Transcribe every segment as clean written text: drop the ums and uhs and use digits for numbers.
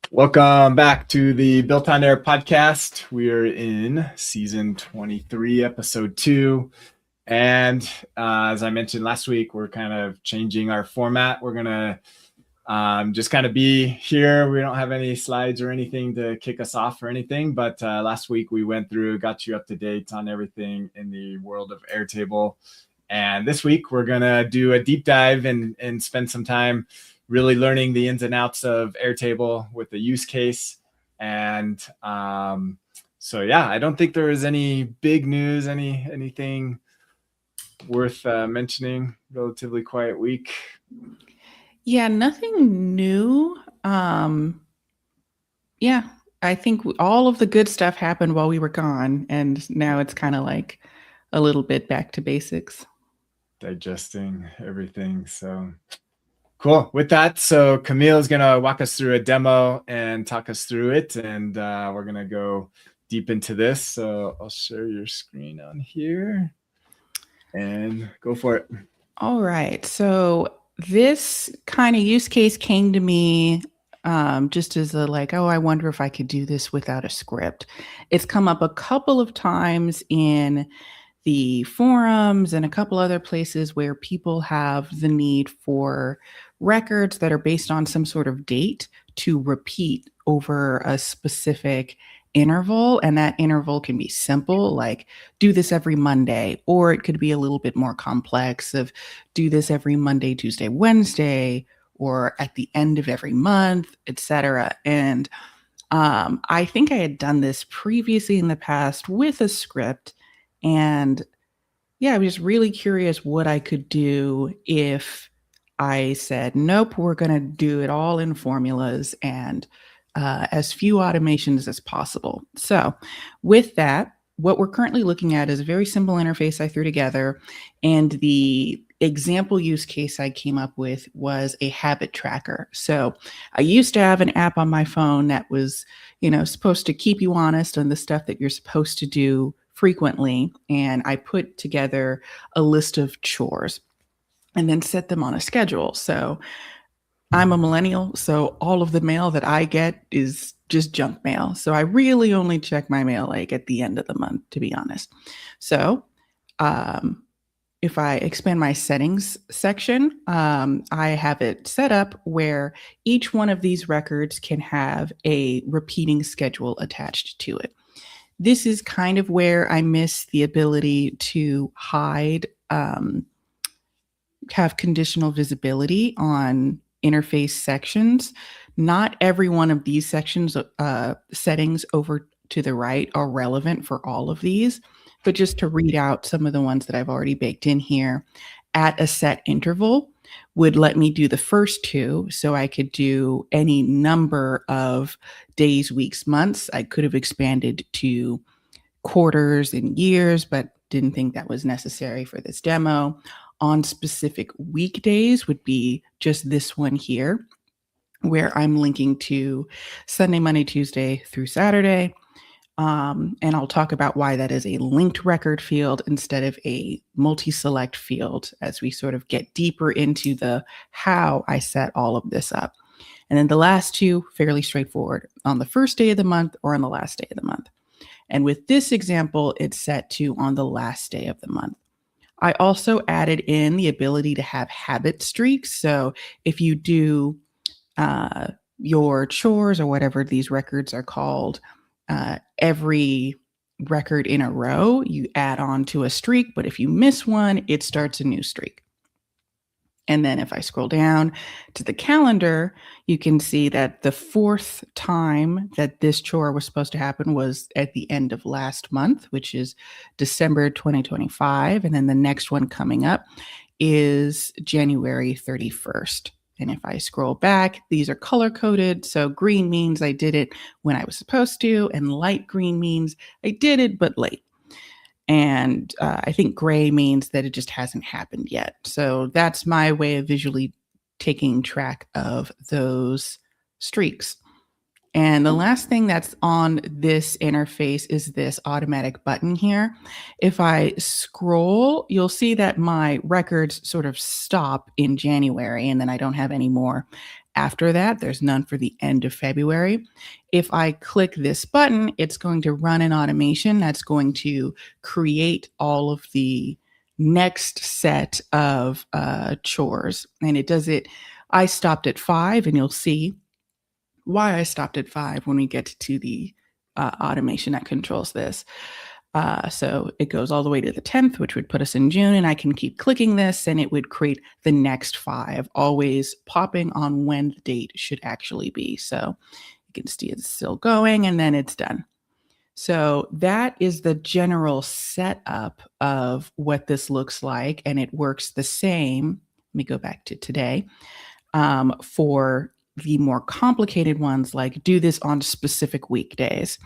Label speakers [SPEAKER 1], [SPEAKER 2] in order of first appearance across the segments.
[SPEAKER 1] Welcome back to the Built on Air podcast. We're in season 23, episode 2. And as I mentioned last week, we're kind of changing our format. We're going to just kind of be here. We don't have any slides or anything to kick us off or anything. But last week we went through, got you up to date on everything in the world of Airtable. And this week we're going to do a deep dive and spend some time really learning the ins and outs of Airtable with the use case. And so, yeah, I don't think there is any big news, anything worth mentioning. Relatively quiet week.
[SPEAKER 2] Yeah, nothing new. Yeah, I think all of the good stuff happened while we were gone, and now it's kind of like a little bit back to basics.
[SPEAKER 1] Digesting everything. So cool. With that, so Camille is going to walk us through a demo and talk us through it. And we're going to go deep into this. So I'll share your screen on here and go for it.
[SPEAKER 2] All right. So this kind of use case came to me just as I wonder if I could do this without a script. It's come up a couple of times in the forums and a couple other places where people have the need for records that are based on some sort of date to repeat over a specific interval. And that interval can be simple, like do this every Monday, or it could be a little bit more complex of do this every Monday, Tuesday, Wednesday, or at the end of every month, etc. And I think I had done this previously in the past with a script. And yeah, I was just really curious what I could do if I said, nope, we're going to do it all in formulas and as few automations as possible. So with that, what we're currently looking at is a very simple interface I threw together. And the example use case I came up with was a habit tracker. So I used to have an app on my phone that was, supposed to keep you honest on the stuff that you're supposed to do frequently. And I put together a list of chores and then set them on a schedule. So I'm a millennial, so all of the mail that I get is just junk mail. So I really only check my mail like at the end of the month, to be honest. So if I expand my settings section, I have it set up where each one of these records can have a repeating schedule attached to it. This is kind of where I miss the ability to hide, have conditional visibility on interface sections. Not every one of these sections, settings over to the right are relevant for all of these, but just to read out some of the ones that I've already baked in here at a set interval would let me do the first two. So I could do any number of days, weeks, months. I could have expanded to quarters and years, but didn't think that was necessary for this demo. On specific weekdays would be just this one here, where I'm linking to Sunday, Monday, Tuesday through Saturday. And I'll talk about why that is a linked record field instead of a multi-select field as we sort of get deeper into the how I set all of this up. And then the last two, fairly straightforward, on the first day of the month or on the last day of the month. And with this example, it's set to on the last day of the month. I also added in the ability to have habit streaks. So if you do your chores or whatever these records are called, every record in a row, you add on to a streak. But if you miss one, it starts a new streak. And then if I scroll down to the calendar, you can see that the fourth time that this chore was supposed to happen was at the end of last month, which is December 2025. And then the next one coming up is January 31st. And if I scroll back, these are color coded. So green means I did it when I was supposed to, and light green means I did it, but late. And I think gray means that it just hasn't happened yet. So that's my way of visually taking track of those streaks. And the last thing that's on this interface is this automatic button here. If I scroll, you'll see that my records sort of stop in January and then I don't have any more after that. There's none for the end of February. If I click this button, it's going to run an automation that's going to create all of the next set of chores. And it does it. I stopped at 5, and you'll see why I stopped at 5 when we get to the automation that controls this. So it goes all the way to the 10th, which would put us in June, and I can keep clicking this and it would create the next 5, always popping on when the date should actually be. So you can see it's still going and then it's done. So that is the general setup of what this looks like, and it works the same. Let me go back to today. For the more complicated ones, like do this on specific weekdays.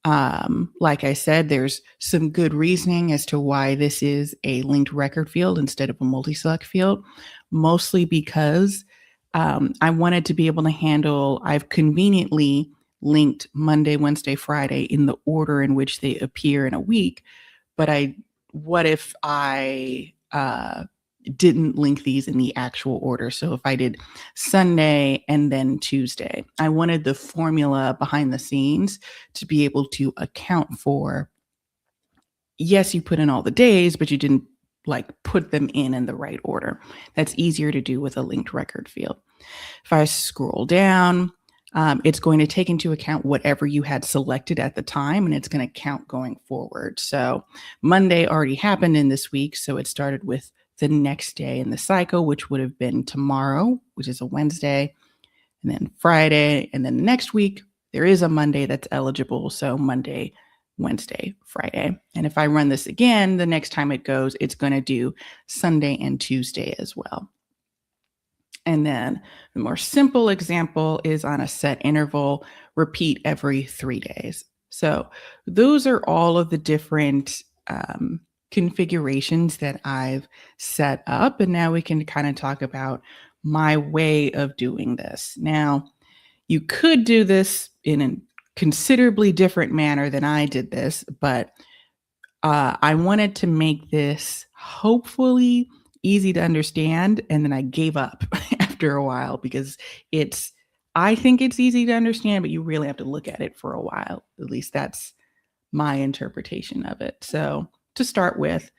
[SPEAKER 2] Like I said, there's some good reasoning as to why this is a linked record field instead of a multi-select field, mostly because I wanted to be able to handle, I've conveniently linked Monday, Wednesday, Friday in the order in which they appear in a week. But what if I didn't link these in the actual order? So if I did Sunday and then Tuesday, I wanted the formula behind the scenes to be able to account for, yes, you put in all the days, but you didn't put them in the right order. That's easier to do with a linked record field. If I scroll down, it's going to take into account whatever you had selected at the time, and it's going to count going forward. So Monday already happened in this week, so it started with the next day in the cycle, which would have been tomorrow, which is a Wednesday, and then Friday, and then the next week, there is a Monday that's eligible, so Monday, Wednesday, Friday. And if I run this again, the next time it goes, it's going to do Sunday and Tuesday as well. And then the more simple example is on a set interval, repeat every 3 days. So those are all of the different configurations that I've set up. And now we can kind of talk about my way of doing this. Now, you could do this in a considerably different manner than I did this, but I wanted to make this hopefully easy to understand. And then I gave up after a while because I think it's easy to understand, but you really have to look at it for a while. At least that's my interpretation of it. So to start with,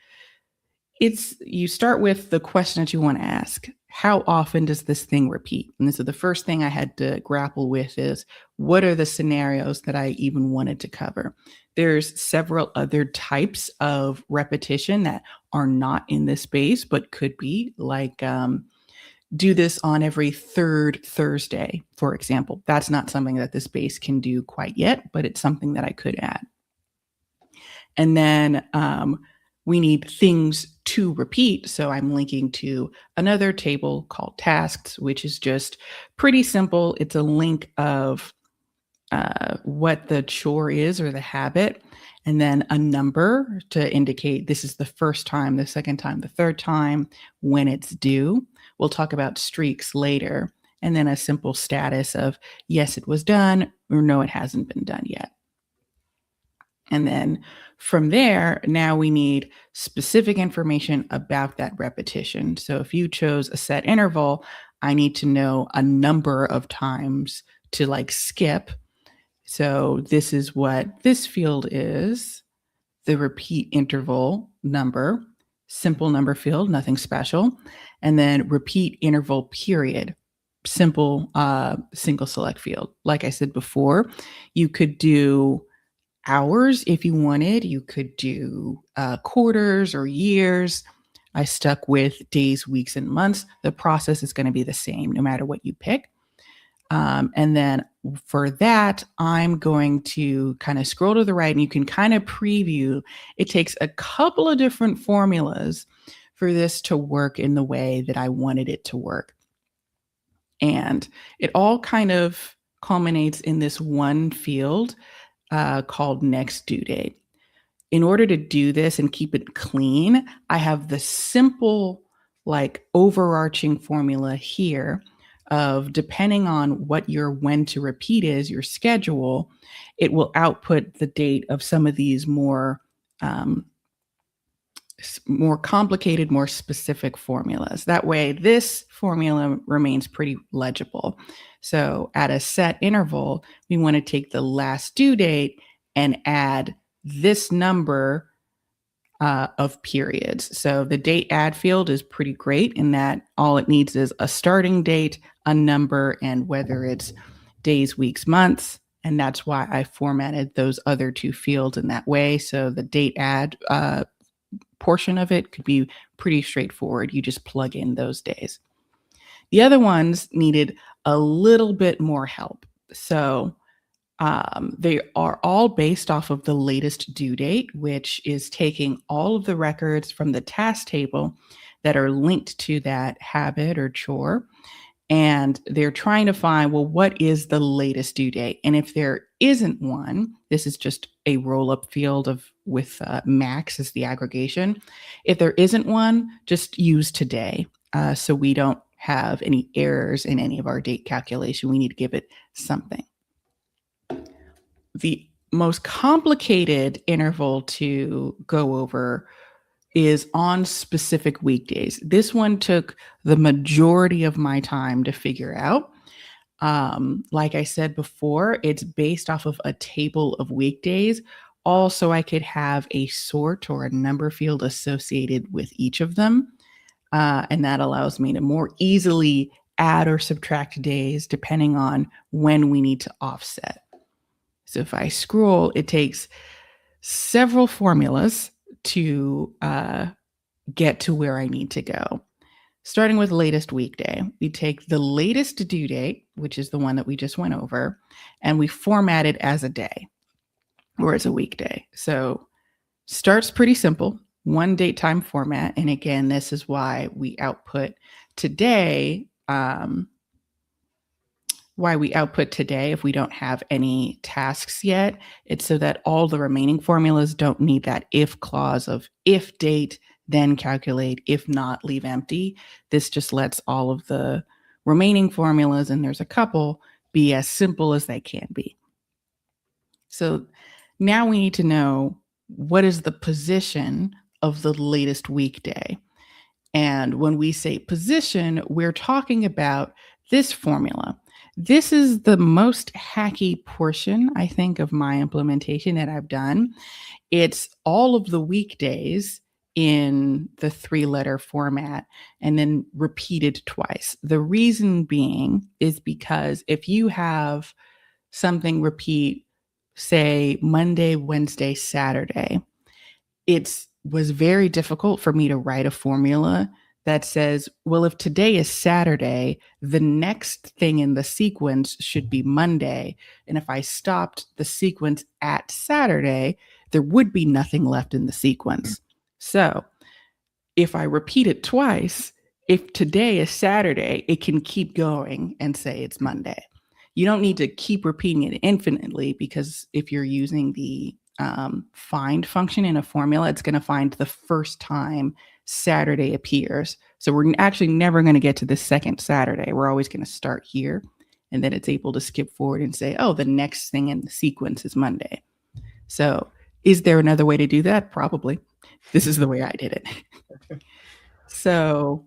[SPEAKER 2] you start with the question that you want to ask. How often does this thing repeat? And this is the first thing I had to grapple with is, what are the scenarios that I even wanted to cover? There's several other types of repetition that are not in this space, but could be, like do this on every 3rd Thursday, for example. That's not something that this space can do quite yet, but it's something that I could add. And then we need things to repeat. So I'm linking to another table called tasks, which is just pretty simple. It's a link of what the chore is or the habit, and then a number to indicate this is the first time, the second time, the third time, when it's due. We'll talk about streaks later. And then a simple status of, yes, it was done, or no, it hasn't been done yet. And then from there, now we need specific information about that repetition. So if you chose a set interval, I need to know a number of times to skip. So this is what this field is, the repeat interval number, simple number field, nothing special. And then repeat interval period, simple single select field. Like I said before, you could do hours if you wanted. You could do quarters or years. I stuck with days, weeks, and months. The process is going to be the same no matter what you pick. And then for that, I'm going to kind of scroll to the right, and you can kind of preview. It takes a couple of different formulas for this to work in the way that I wanted it to work. And it all kind of culminates in this one field called next due date. In order to do this and keep it clean, I have the simple, overarching formula here of, depending on what your when to repeat is, your schedule, it will output the date of some of these more more complicated, more specific formulas. That way, this formula remains pretty legible. So at a set interval, we want to take the last due date and add this number of periods. So the date add field is pretty great in that all it needs is a starting date, a number, and whether it's days, weeks, months. And that's why I formatted those other two fields in that way. So the date add portion of it could be pretty straightforward. You just plug in those days. The other ones needed a little bit more help. So they are all based off of the latest due date, which is taking all of the records from the task table that are linked to that habit or chore. And they're trying to find, well, what is the latest due date? And if there isn't one, this is just a roll-up field with max as the aggregation. If there isn't one, just use today. So we don't have any errors in any of our date calculation. We need to give it something. The most complicated interval to go over is on specific weekdays. This one took the majority of my time to figure out. Like I said before, it's based off of a table of weekdays. Also, I could have a sort or a number field associated with each of them. And that allows me to more easily add or subtract days depending on when we need to offset. So if I scroll, it takes several formulas to get to where I need to go. Starting with latest weekday, we take the latest due date, which is the one that we just went over, and we format it as a day or as a weekday. So starts pretty simple, one date time format. And again, this is why we output today. Why we output today if we don't have any tasks yet. It's so that all the remaining formulas don't need that if clause of if date, then calculate, if not, leave empty. This just lets all of the remaining formulas, and there's a couple, be as simple as they can be. So now we need to know what is the position of the latest weekday. And when we say position, we're talking about this formula. This is the most hacky portion, I think, of my implementation that I've done. It's all of the weekdays in the 3-letter format and then repeated twice. The reason being is because if you have something repeat, say Monday, Wednesday, Saturday, it was very difficult for me to write a formula that says, well, if today is Saturday, the next thing in the sequence should be Monday. And if I stopped the sequence at Saturday, there would be nothing left in the sequence. So if I repeat it twice, if today is Saturday, it can keep going and say it's Monday. You don't need to keep repeating it infinitely, because if you're using the find function in a formula, it's going to find the first time Saturday appears. So we're actually never going to get to the second Saturday. We're always going to start here, and then it's able to skip forward and say, oh, the next thing in the sequence is Monday. So is there another way to do that? Probably. This is the way I did it. So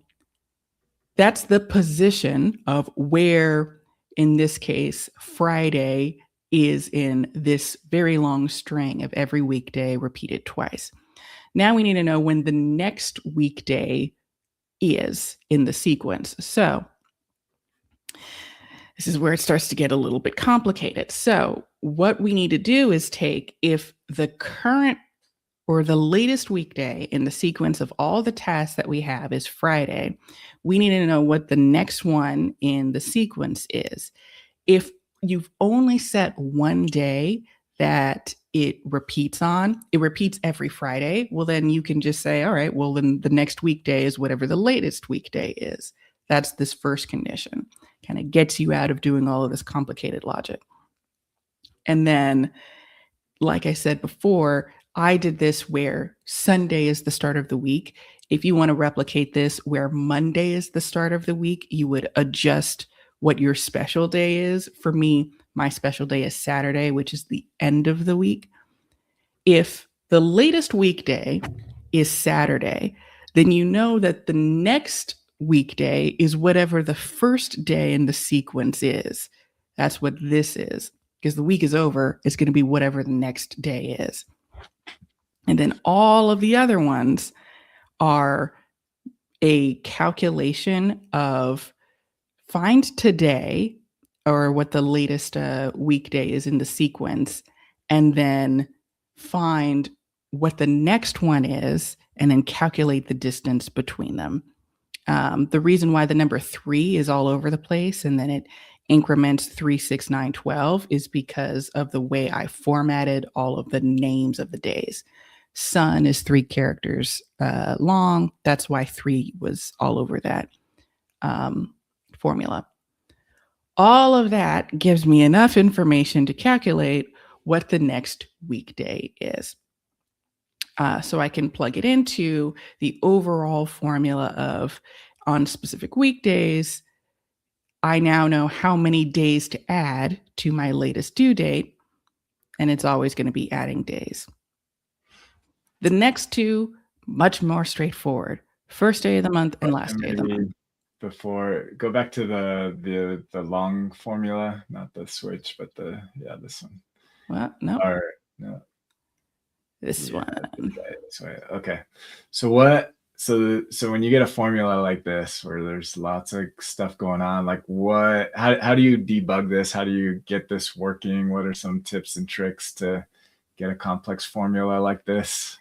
[SPEAKER 2] that's the position of where, in this case, Friday is in this very long string of every weekday repeated twice. Now we need to know when the next weekday is in the sequence. So this is where it starts to get a little bit complicated. So what we need to do is take, if the current or the latest weekday in the sequence of all the tasks that we have is Friday, we need to know what the next one in the sequence is. If you've only set one day that it repeats on, it repeats every Friday, well, then you can just say, all right, well, then the next weekday is whatever the latest weekday is. That's this first condition. Kind of gets you out of doing all of this complicated logic. And then, like I said before, I did this where Sunday is the start of the week. If you want to replicate this where Monday is the start of the week, you would adjust what your special day is. For me, my special day is Saturday, which is the end of the week. If the latest weekday is Saturday, then you know that the next weekday is whatever the first day in the sequence is. That's what this is. Because the week is over, it's going to be whatever the next day is. And then all of the other ones are a calculation of find today or what the latest weekday is in the sequence, and then find what the next one is, and then calculate the distance between them. The reason why the number 3 is all over the place and then it increments 3, 6, 9, 12 is because of the way I formatted all of the names of the days. Sun is 3 characters long. That's why 3 was all over that formula. All of that gives me enough information to calculate what the next weekday is. So I can plug it into the overall formula of on specific weekdays, I now know how many days to add to my latest due date, and it's always going to be adding days. The next two, much more straightforward. First day of the month and last day of the month.
[SPEAKER 1] Before, go back to the long formula, not the switch, but this one.
[SPEAKER 2] Well, no.
[SPEAKER 1] Or no.
[SPEAKER 2] This one.
[SPEAKER 1] This way. Okay. So what? So when you get a formula like this, where there's lots of stuff going on, like what? How do you debug this? How do you get this working? What are some tips and tricks to get a complex formula like this?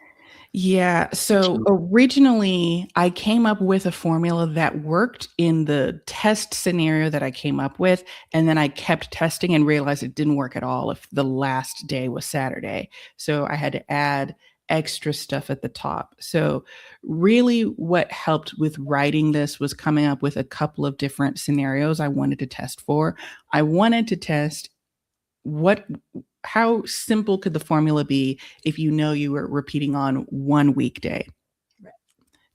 [SPEAKER 2] Yeah. So originally I came up with a formula that worked in the test scenario that I came up with. And then I kept testing and realized it didn't work at all if the last day was Saturday. So I had to add extra stuff at the top. So really what helped with writing this was coming up with a couple of different scenarios I wanted to test for. I wanted to test how simple could the formula be if you know you were repeating on one weekday? Right.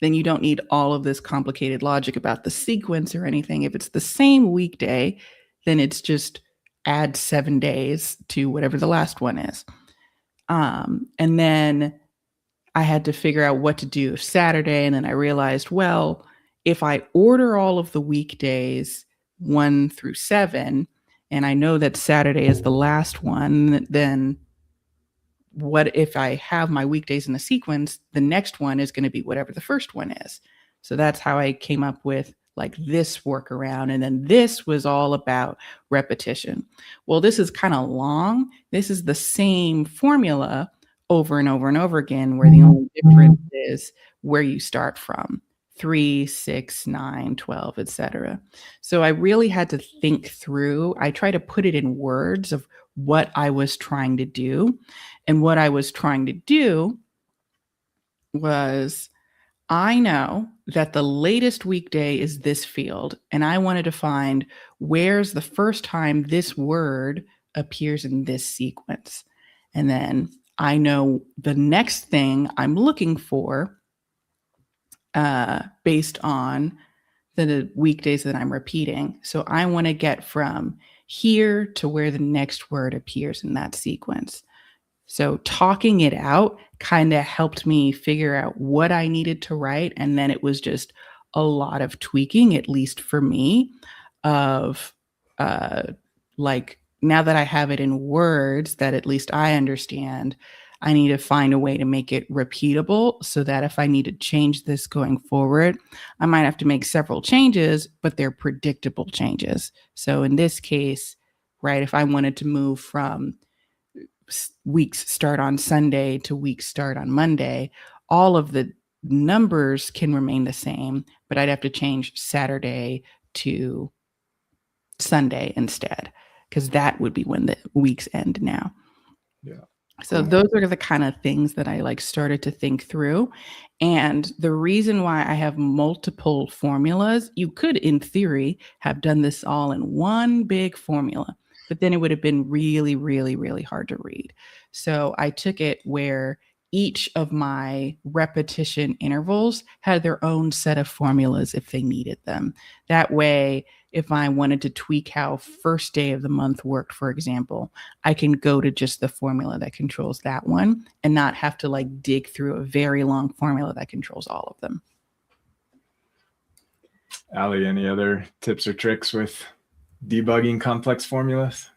[SPEAKER 2] Then you don't need all of this complicated logic about the sequence or anything. If it's the same weekday, then it's just add 7 days to whatever the last one is. And then I had to figure out what to do Saturday. And then I realized, well, if I order all of the weekdays 1 through 7, and I know that Saturday is the last one, then what if I have my weekdays in a sequence, the next one is going to be whatever the first one is. So that's how I came up with like this workaround. And then this was all about repetition. Well, this is kind of long. This is the same formula over and over and over again, where the only difference is where you start from. 3, 6, 9, 12, etc. So I really had to think through. I try to put it in words of what I was trying to do. And what I was trying to do was, I know that the latest weekday is this field, and I wanted to find where's the first time this word appears in this sequence. And then I know the next thing I'm looking for based on the weekdays that I'm repeating. So I want to get from here to where the next word appears in that sequence. So talking it out kind of helped me figure out what I needed to write. And then it was just a lot of tweaking, at least for me, of like, now that I have it in words that at least I understand, I need to find a way to make it repeatable so that if I need to change this going forward, I might have to make several changes, but they're predictable changes. So in this case, right, if I wanted to move from weeks start on Sunday to weeks start on Monday, all of the numbers can remain the same, but I'd have to change Saturday to Sunday instead, because that would be when the weeks end now.
[SPEAKER 1] Yeah.
[SPEAKER 2] So those are the kind of things that I like started to think through. And the reason why I have multiple formulas, you could, in theory, have done this all in one big formula, but then it would have been really, really, really hard to read. So I took it where each of my repetition intervals had their own set of formulas if they needed them. That way, if I wanted to tweak how first day of the month worked, for example, I can go to just the formula that controls that one and not have to like dig through a very long formula that controls all of them.
[SPEAKER 1] Allie, any other tips or tricks with debugging complex formulas?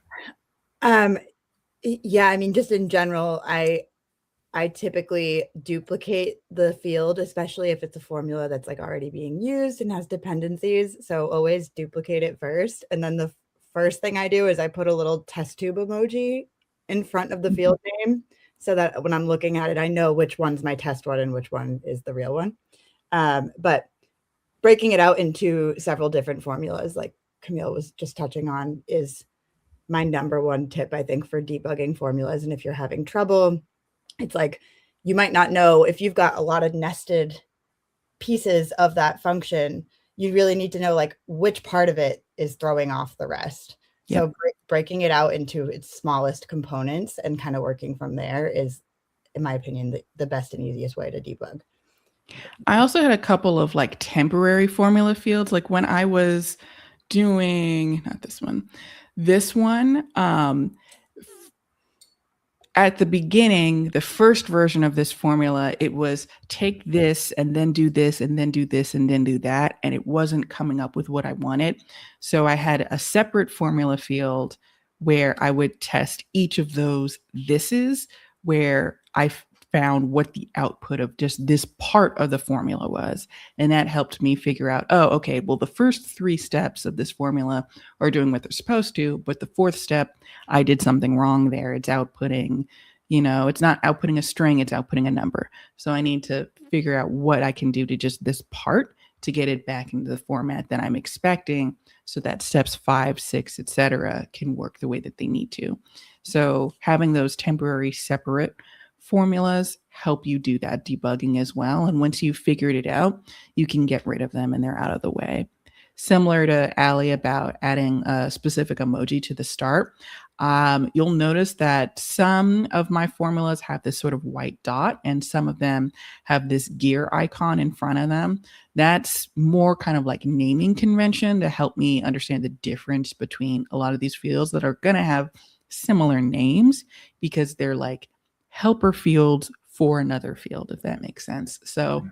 [SPEAKER 3] Yeah, I mean, just in general, I typically duplicate the field, especially if it's a formula that's like already being used and has dependencies. So always duplicate it first. And then the first thing I do is I put a little test tube emoji in front of the field name so that when I'm looking at it, I know which one's my test one and which one is the real one. But breaking it out into several different formulas, like Camille was just touching on, is my number one tip, I think, for debugging formulas. And if you're having trouble, it's like, you might not know if you've got a lot of nested pieces of that function, you really need to know like which part of it is throwing off the rest. Yep. So breaking it out into its smallest components and kind of working from there is, in my opinion, the best and easiest way to debug.
[SPEAKER 2] I also had a couple of like temporary formula fields. Like when I was doing, not this one, at the beginning, the first version of this formula, it was take this and then do this and then do this and then do that. And it wasn't coming up with what I wanted. So I had a separate formula field where I would test each of those thises, where I found what the output of just this part of the formula was. And that helped me figure out, oh, okay, well, the first 3 steps of this formula are doing what they're supposed to, but the 4th step, I did something wrong there. It's outputting, it's not outputting a string, it's outputting a number. So I need to figure out what I can do to just this part to get it back into the format that I'm expecting, so that steps 5, 6, etc. can work the way that they need to. So having those temporary separate formulas help you do that debugging as well. And once you've figured it out, you can get rid of them and they're out of the way. Similar to Allie about adding a specific emoji to the start, you'll notice that some of my formulas have this sort of white dot and some of them have this gear icon in front of them. That's more kind of like naming convention to help me understand the difference between a lot of these fields that are going to have similar names because they're like helper fields for another field, if that makes sense. So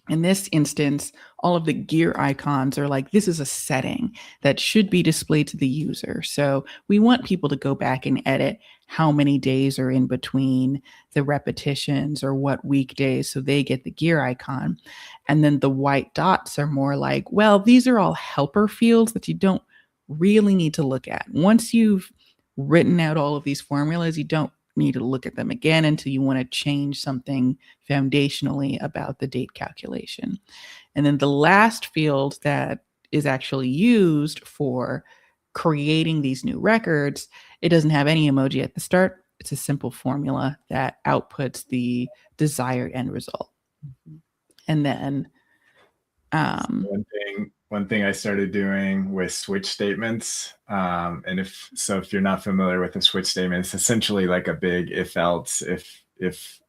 [SPEAKER 2] in this instance, all of the gear icons are like, this is a setting that should be displayed to the user. So we want people to go back and edit how many days are in between the repetitions or what weekdays, so they get the gear icon. And then the white dots are more like, well, these are all helper fields that you don't really need to look at. Once you've written out all of these formulas, you don't need to look at them again until you want to change something foundationally about the date calculation. And then the last field that is actually used for creating these new records, it doesn't have any emoji at the start. It's a simple formula that outputs the desired end result. And then
[SPEAKER 1] one thing I started doing with switch statements, and if you're not familiar with a switch statement, it's essentially like a big if else, if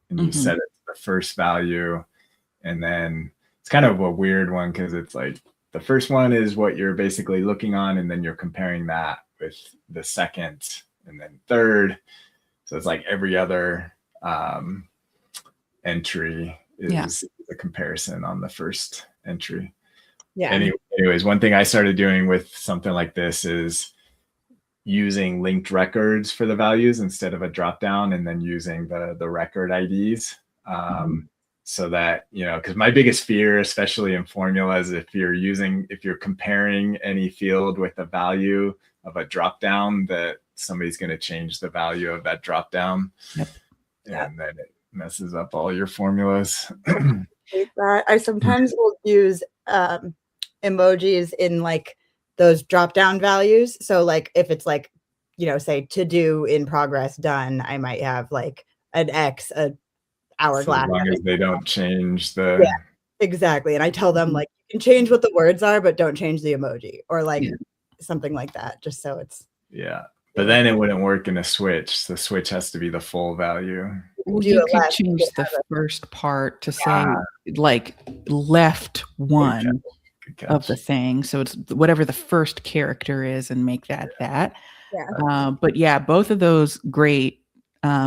[SPEAKER 1] and you set it to the first value, and then it's kind of a weird one because it's like the first one is what you're basically looking on, and then you're comparing that with the second and then third. So it's like every other entry is a comparison on the first entry. Yeah. Anyways, one thing I started doing with something like this is using linked records for the values instead of a dropdown, and then using the record IDs. So that, because my biggest fear, especially in formulas, if you're comparing any field with a value of a dropdown, that somebody's going to change the value of that dropdown. Yep. And then it messes up all your formulas.
[SPEAKER 3] I sometimes will use emojis in like those drop down values. So like if it's like, say to do, in progress, done, I might have like an X, an hourglass.
[SPEAKER 1] So as long as they don't change the...
[SPEAKER 3] Yeah, exactly. And I tell them like, you can change what the words are, but don't change the emoji, or like something like that, just so it's...
[SPEAKER 1] Yeah. But then it wouldn't work in a switch. The switch has to be the full value.
[SPEAKER 2] You could change the first part to say like left 1. of the thing. So it's whatever the first character is and make that that.
[SPEAKER 3] Yeah.
[SPEAKER 2] But yeah, both of those great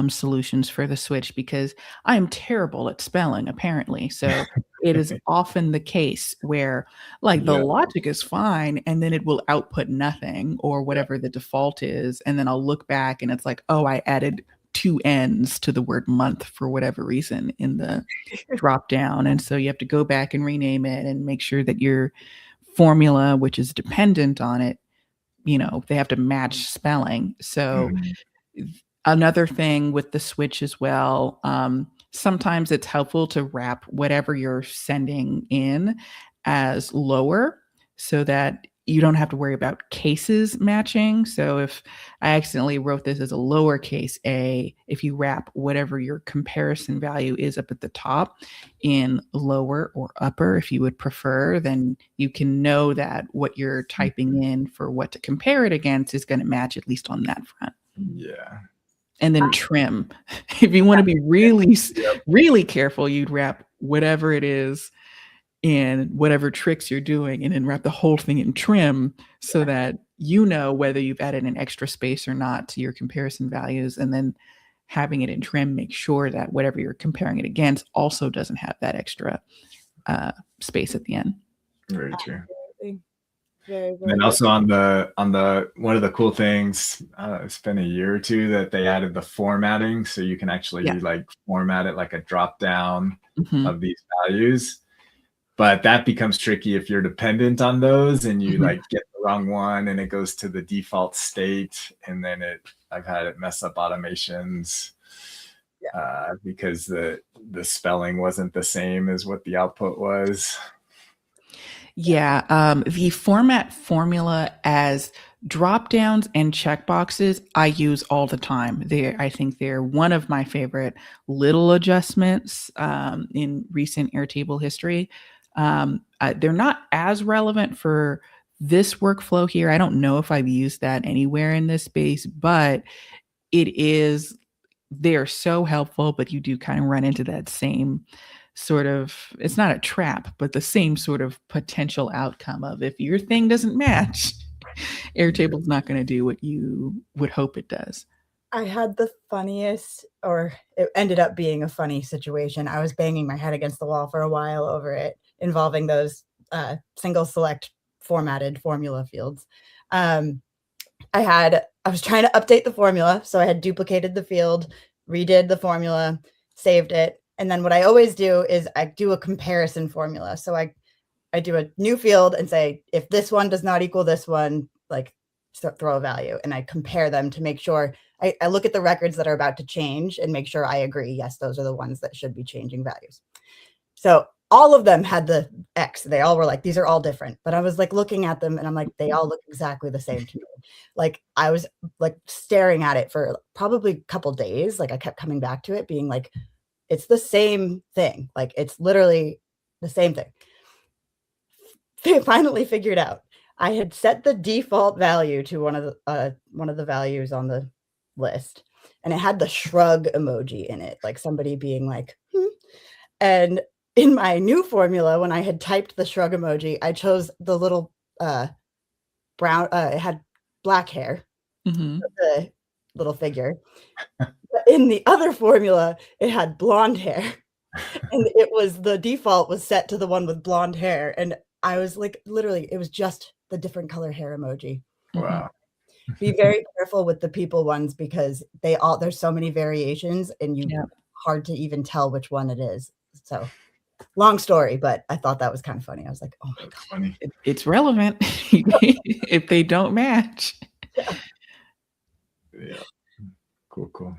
[SPEAKER 2] solutions for the Switch, because I'm terrible at spelling, apparently. So it is often the case where like the logic is fine and then it will output nothing or whatever the default is. And then I'll look back and it's like, oh, I added 2 N's to the word month for whatever reason in the drop down. And so you have to go back and rename it and make sure that your formula, which is dependent on it, you know, they have to match spelling. So another thing with the Switch as well, sometimes it's helpful to wrap whatever you're sending in as lower so that you don't have to worry about cases matching. So if I accidentally wrote this as a lowercase a, if you wrap whatever your comparison value is up at the top in lower or upper, if you would prefer, then you can know that what you're typing in for what to compare it against is going to match at least on that front.
[SPEAKER 1] Yeah.
[SPEAKER 2] And then trim. If you want to be really, really careful, you'd wrap whatever it is in whatever tricks you're doing and then wrap the whole thing in trim so that you know whether you've added an extra space or not to your comparison values. And then having it in trim, make sure that whatever you're comparing it against also doesn't have that extra space at the end.
[SPEAKER 1] Very true.
[SPEAKER 3] Very, very
[SPEAKER 1] and also on the one of the cool things, it's been a year or two that they added the formatting, so you can actually like format it like a drop down of these values. But that becomes tricky if you're dependent on those and you like get the wrong one and it goes to the default state, and then I've had it mess up automations because the spelling wasn't the same as what the output was.
[SPEAKER 2] Yeah, the format formula as drop downs and checkboxes I use all the time. I think they're one of my favorite little adjustments in recent Airtable history. They're not as relevant for this workflow here. I don't know if I've used that anywhere in this space, but they're so helpful, but you do kind of run into that same sort of, it's not a trap, but the same sort of potential outcome of if your thing doesn't match, Airtable's not going to do what you would hope it does.
[SPEAKER 3] I had the funniest, or it ended up being a funny situation. I was banging my head against the wall for a while over it, involving those single select formatted formula fields. I was trying to update the formula, so I had duplicated the field, redid the formula, saved it. And then what I always do is I do a comparison formula. So I do a new field and say, if this one does not equal this one, like throw a value. And I compare them to make sure I look at the records that are about to change and make sure I agree. Yes, those are the ones that should be changing values. So all of them had the X. They all were like, these are all different. But I was like looking at them and I'm like, they all look exactly the same to me. Like I was like staring at it for probably a couple days. Like I kept coming back to it being like, it's the same thing. Like it's literally the same thing. They finally figured out. I had set the default value to one of the values on the list, and it had the shrug emoji in it, like somebody being like, And in my new formula, when I had typed the shrug emoji, I chose the little brown. It had black hair, the little figure. But in the other formula, it had blonde hair, and the default was set to the one with blonde hair. And I was like, literally, it was just the different color hair emoji.
[SPEAKER 1] Wow.
[SPEAKER 3] Be very careful with the people ones because there's so many variations and hard to even tell which one it is. So long story, but I thought that was kind of funny. I was like, oh my God.
[SPEAKER 1] Funny.
[SPEAKER 2] It's relevant if they don't match.
[SPEAKER 1] Yeah. Cool.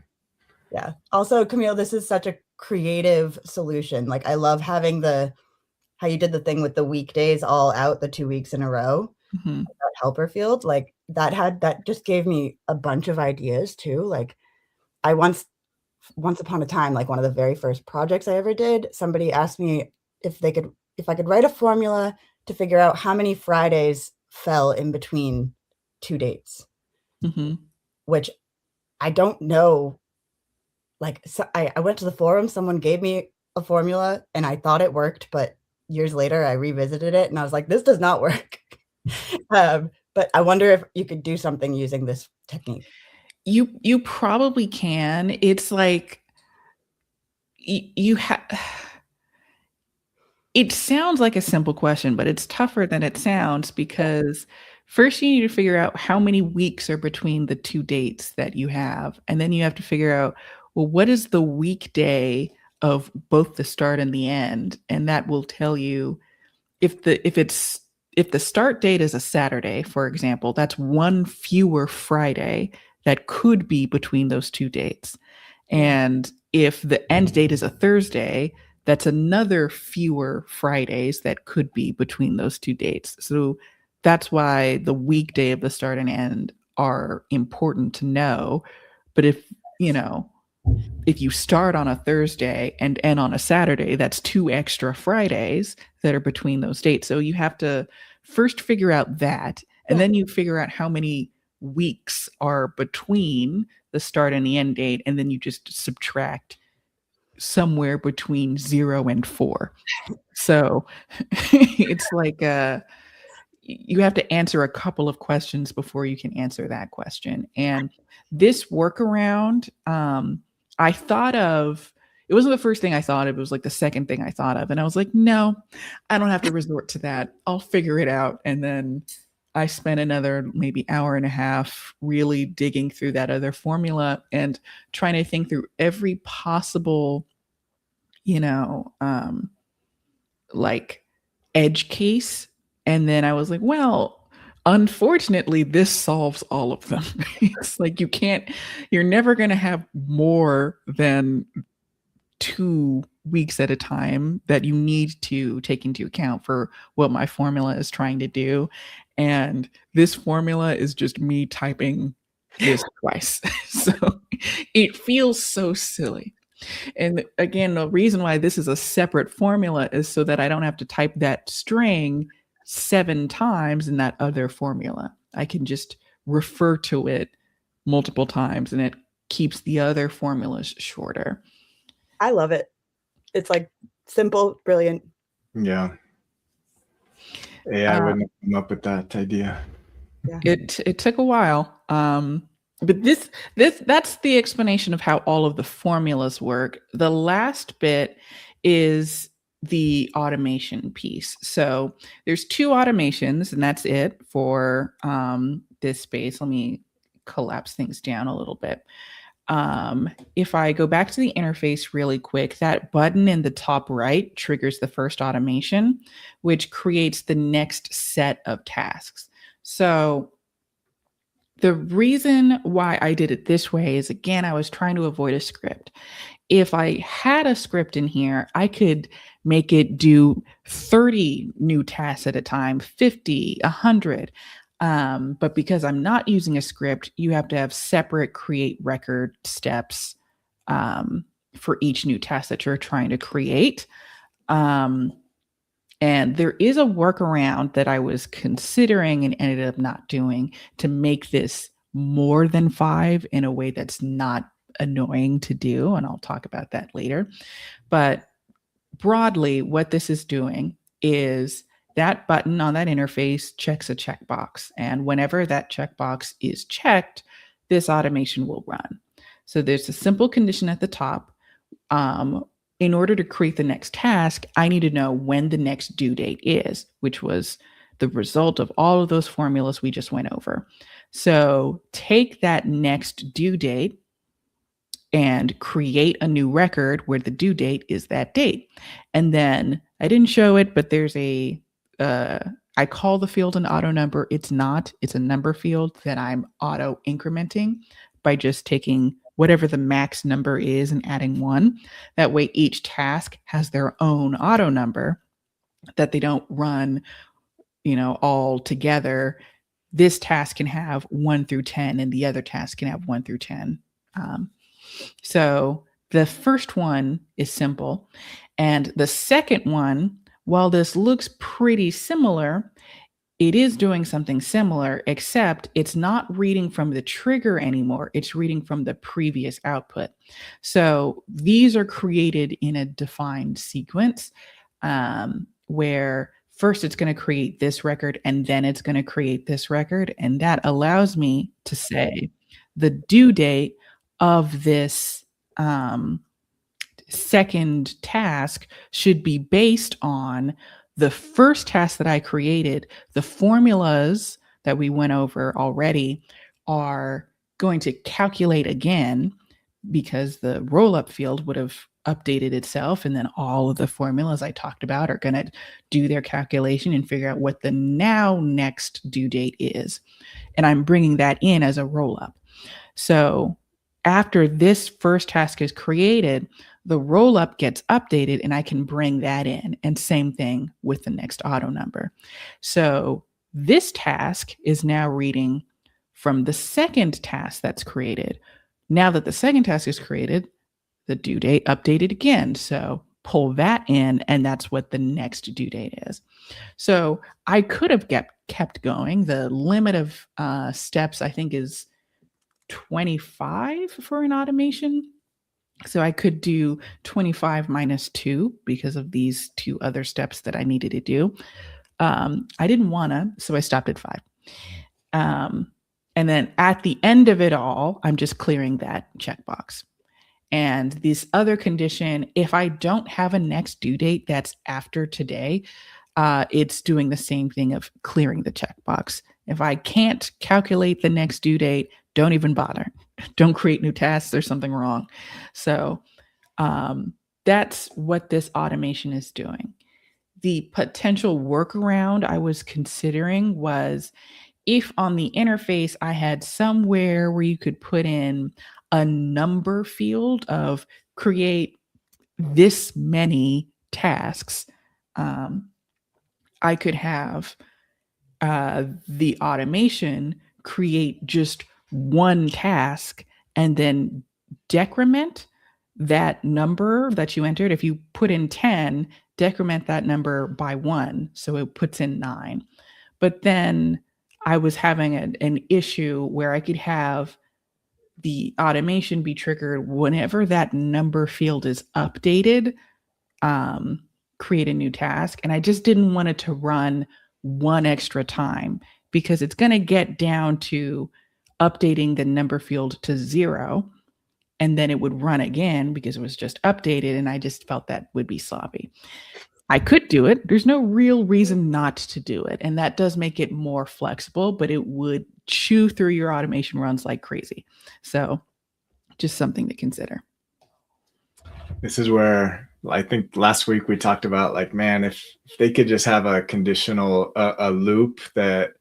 [SPEAKER 3] Yeah. Also, Camille, this is such a creative solution. Like I love having how you did the thing with the weekdays all out the 2 weeks in a row. That helper field, like that just gave me a bunch of ideas too. Like I once upon a time, like one of the very first projects I ever did, somebody asked me if I could write a formula to figure out how many Fridays fell in between two dates, which I don't know. Like, so I went to the forum, someone gave me a formula and I thought it worked, but years later, I revisited it and I was like, this does not work. But I wonder if you could do something using this technique.
[SPEAKER 2] You probably can. It's like you have. It sounds like a simple question, but it's tougher than it sounds because first you need to figure out how many weeks are between the two dates that you have. And then you have to figure out, well, what is the weekday of both the start and the end? And that will tell you if the start date is a Saturday, for example, that's one fewer Friday that could be between those two dates. And if the end date is a Thursday, that's another fewer Fridays that could be between those two dates. So that's why the weekday of the start and end are important to know. But if you start on a Thursday and end on a Saturday, that's 2 extra Fridays that are between those dates. So you have to first figure out that, and then you figure out how many weeks are between the start and the end date, and then you just subtract somewhere between 0 and 4. So it's like you have to answer a couple of questions before you can answer that question. And this workaround, I thought of, it wasn't the first thing I thought of, it was like the second thing I thought of. And I was like, no, I don't have to resort to that. I'll figure it out. And then I spent another maybe hour and a half really digging through that other formula and trying to think through every possible, like edge case. And then I was like, well, unfortunately, this solves all of them. It's like you're never going to have more than 2 weeks at a time that you need to take into account for what my formula is trying to do. And this formula is just me typing this twice. So it feels so silly. And again, the reason why this is a separate formula is so that I don't have to type that string 7 times in that other formula. I can just refer to it multiple times and it keeps the other formulas shorter.
[SPEAKER 3] I love it. It's like simple, brilliant.
[SPEAKER 1] Yeah. I wouldn't have come up with that idea.
[SPEAKER 3] Yeah.
[SPEAKER 2] It took a while. But that's the explanation of how all of the formulas work. The last bit is the automation piece. So there's 2 automations, and that's it for this space. Let me collapse things down a little bit. If I go back to the interface really quick, that button in the top right triggers the first automation, which creates the next set of tasks. So the reason why I did it this way is, again, I was trying to avoid a script. If I had a script in here, I could make it do 30 new tasks at a time, 50, 100. But because I'm not using a script, you have to have separate create record steps for each new task that you're trying to create. And there is a workaround that I was considering and ended up not doing to make this more than 5 in a way that's not annoying to do. And I'll talk about that later. But broadly, what this is doing is that button on that interface checks a checkbox. And whenever that checkbox is checked, this automation will run. So there's a simple condition at the top. In order to create the next task, I need to know when the next due date is, which was the result of all of those formulas we just went over. So take that next due date and create a new record where the due date is that date. And then I didn't show it, but there's I call the field an auto number. It's not, it's a number field that I'm auto incrementing by just taking whatever the max number is and adding 1. That way each task has their own auto number that they don't run, all together. This task can have 1 through 10 and the other task can have 1 through 10. So the first one is simple. And the second one, while this looks pretty similar, it is doing something similar, except it's not reading from the trigger anymore. It's reading from the previous output. So these are created in a defined sequence, where first it's going to create this record and then it's going to create this record. And that allows me to say the due date of this second task should be based on the first task that I created. The formulas that we went over already are going to calculate again because the roll-up field would have updated itself, and then all of the formulas I talked about are going to do their calculation and figure out what the now next due date is. And I'm bringing that in as a roll-up. So after this first task is created, the roll-up gets updated and I can bring that in. And same thing with the next auto number. So this task is now reading from the second task that's created. Now that the second task is created, the due date updated again. So pull that in, and that's what the next due date is. So I could have kept going. The limit of steps, I think, is 25 for an automation. So I could do 25 minus 2 because of these two other steps that I needed to do. I didn't want to, so I stopped at 5. And then at the end of it all, I'm just clearing that checkbox. And this other condition, if I don't have a next due date that's after today, it's doing the same thing of clearing the checkbox. If I can't calculate the next due date, don't even bother. Don't create new tasks. There's something wrong. So that's what this automation is doing. The potential workaround I was considering was if on the interface I had somewhere where you could put in a number field of create this many tasks, I could have the automation create just one task and then decrement that number that you entered. If you put in 10, decrement that number by 1. So it puts in 9. But then I was having an issue where I could have the automation be triggered whenever that number field is updated, create a new task. And I just didn't want it to run one extra time because it's going to get down to updating the number field to 0. And then it would run again because it was just updated. And I just felt that would be sloppy. I could do it. There's no real reason not to do it. And that does make it more flexible, but it would chew through your automation runs like crazy. So just something to consider.
[SPEAKER 1] This is where I think last week we talked about, like, man, if they could just have a conditional, a loop that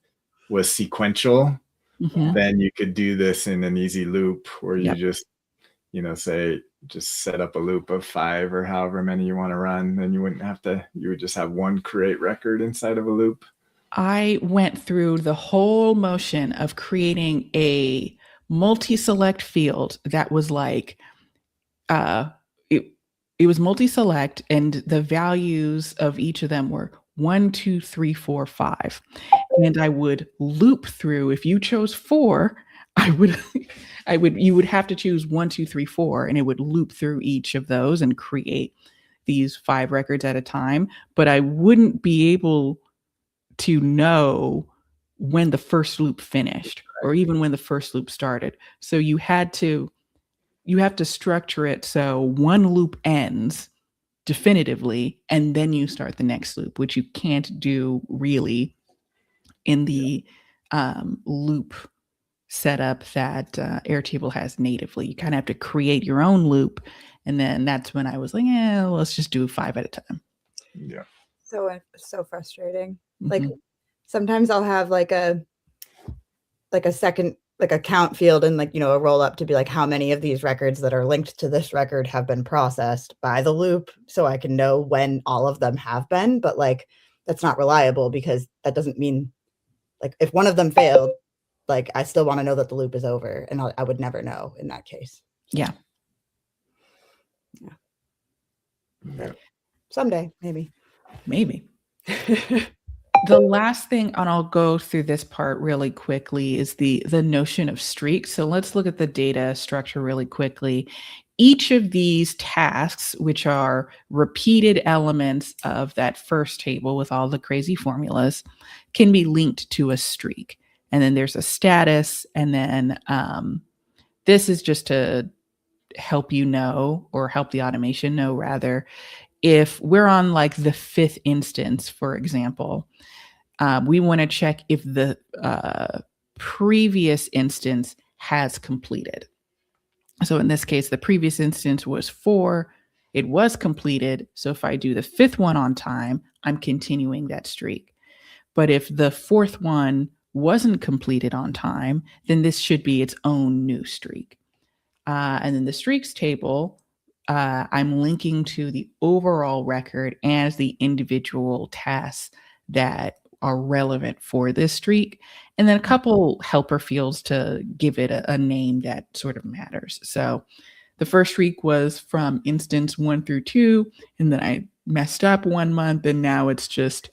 [SPEAKER 1] was sequential, then you could do this in an easy loop where you just, say, just set up a loop of 5 or however many you want to run. Then you wouldn't have to, you would just have one create record inside of a loop.
[SPEAKER 2] I went through the whole motion of creating a multi-select field that was like, it was multi-select, and the values of each of them were 1, 2, 3, 4, 5. And I would loop through. If you chose 4, you would have to choose 1, 2, 3, 4, and it would loop through each of those and create these 5 records at a time. But I wouldn't be able to know when the first loop finished or even when the first loop started. So you have to structure it so one loop ends definitively and then you start the next loop, which you can't do really in the loop setup that Airtable has natively. You kind of have to create your own loop. And then that's when I was like, let's just do 5 at a time.
[SPEAKER 1] Yeah.
[SPEAKER 3] So frustrating. Like sometimes I'll have like a second, like a count field and a roll up to be like how many of these records that are linked to this record have been processed by the loop, so I can know when all of them have been. But like that's not reliable because that doesn't mean, like, if one of them failed, like I still want to know that the loop is over, and I would never know in that case.
[SPEAKER 2] Yeah.
[SPEAKER 3] Someday, maybe.
[SPEAKER 2] The last thing, and I'll go through this part really quickly, is the notion of streaks. So let's look at the data structure really quickly. Each of these tasks, which are repeated elements of that first table with all the crazy formulas, can be linked to a streak. And then there's a status, and then this is just to help you know, or help the automation know rather, if we're on like the 5th instance, for example, we want to check if the previous instance has completed. So in this case, the previous instance was 4. It was completed. So if I do the 5th one on time, I'm continuing that streak. But if the 4th one wasn't completed on time, then this should be its own new streak. And then the streaks table, I'm linking to the overall record as the individual tasks that are relevant for this streak. And then a couple helper fields to give it a name that sort of matters. So the first streak was from instance 1 through 2, and then I messed up 1 month, and now it's just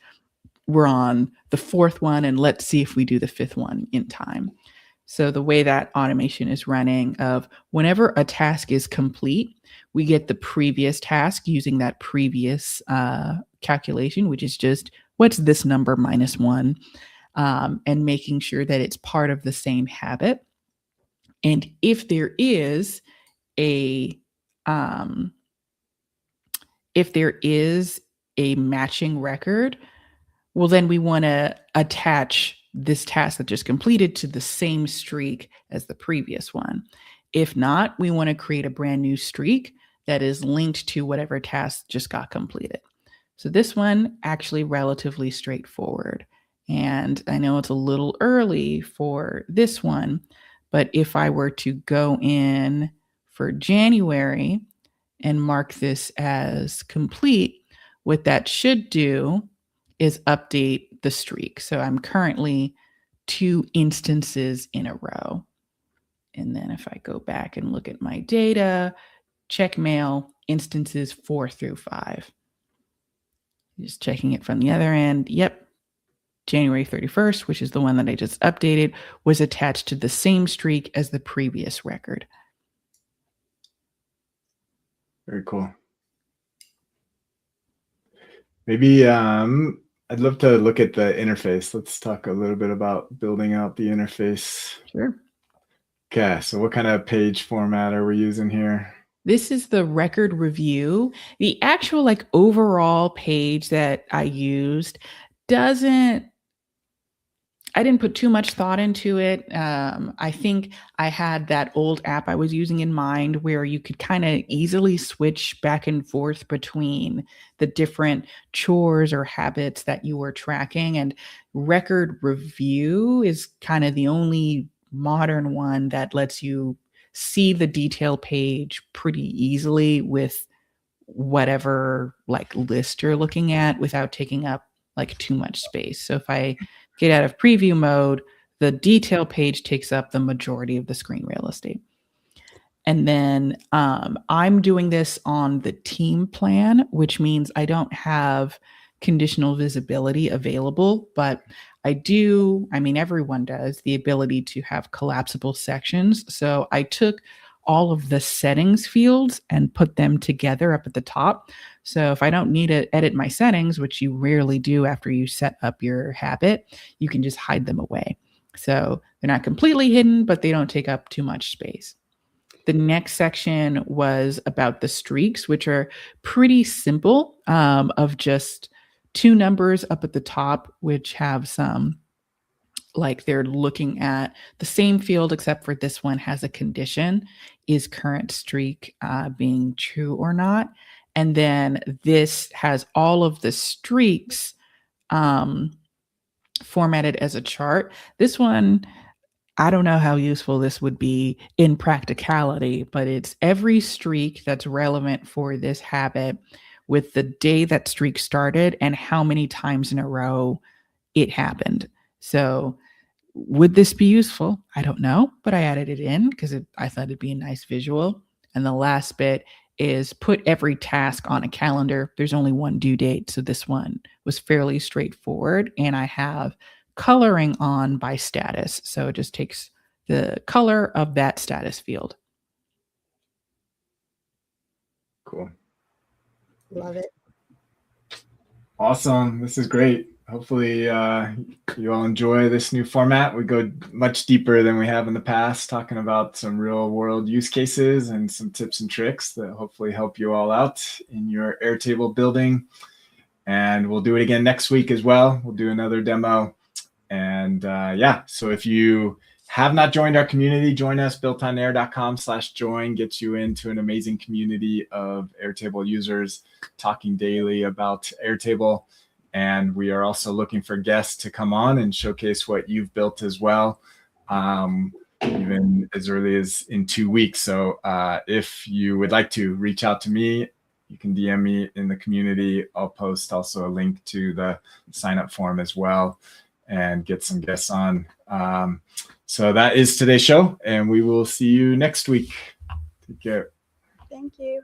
[SPEAKER 2] we're on the 4th one, and let's see if we do the 5th one in time. So the way that automation is running of whenever a task is complete, we get the previous task using that previous calculation, which is just what's this number minus 1, and making sure that it's part of the same habit. And if there is a matching record, well, then we want to attach this task that just completed to the same streak as the previous one. If not, we want to create a brand new streak that is linked to whatever task just got completed. So this one actually relatively straightforward. And I know it's a little early for this one, but if I were to go in for January and mark this as complete, what that should do is update the streak. So I'm currently 2 instances in a row. And then if I go back and look at my data, check mail, instances 4 through 5. Just checking it from the other end. Yep. January 31st, which is the one that I just updated, was attached to the same streak as the previous record.
[SPEAKER 1] Very cool. Maybe I'd love to look at the interface. Let's talk a little bit about building out the interface.
[SPEAKER 2] Sure.
[SPEAKER 1] Okay, so what kind of page format are we using here?
[SPEAKER 2] This is the record review. The actual like overall page that I used I didn't put too much thought into it. I think I had that old app I was using in mind where you could kind of easily switch back and forth between the different chores or habits that you were tracking. And record review is kind of the only modern one that lets you see the detail page pretty easily with whatever like list you're looking at without taking up like too much space. So if I get out of preview mode, the detail page takes up the majority of the screen real estate. And then I'm doing this on the team plan, which means I don't have conditional visibility available, but I do, I mean, everyone does, the ability to have collapsible sections. So I took all of the settings fields and put them together up at the top. So if I don't need to edit my settings, which you rarely do after you set up your habit, you can just hide them away. So they're not completely hidden, but they don't take up too much space. The next section was about the streaks, which are pretty simple, of just 2 numbers up at the top, which have some, like they're looking at the same field, except for this one has a condition. Is current streak being true or not? And then this has all of the streaks formatted as a chart. This one, I don't know how useful this would be in practicality, but it's every streak that's relevant for this habit with the day that streak started and how many times in a row it happened. So would this be useful? I don't know, but I added it in because I thought it'd be a nice visual. And the last bit is put every task on a calendar. There's only one due date. So this one was fairly straightforward. And I have coloring on by status. So it just takes the color of that status field.
[SPEAKER 1] Cool.
[SPEAKER 3] Love it.
[SPEAKER 1] Awesome. This is great. Hopefully you all enjoy this new format. We go much deeper than we have in the past, talking about some real world use cases and some tips and tricks that hopefully help you all out in your Airtable building. And we'll do it again next week as well. We'll do another demo. And yeah, so if you have not joined our community, join us. builtonair.com/join gets you into an amazing community of Airtable users talking daily about Airtable. And we are also looking for guests to come on and showcase what you've built as well, even as early as in 2 weeks. So if you would like to reach out to me, you can DM me in the community. I'll post also a link to the sign up form as well and get some guests on. So that is today's show, and we will see you next week. Take care.
[SPEAKER 3] Thank you.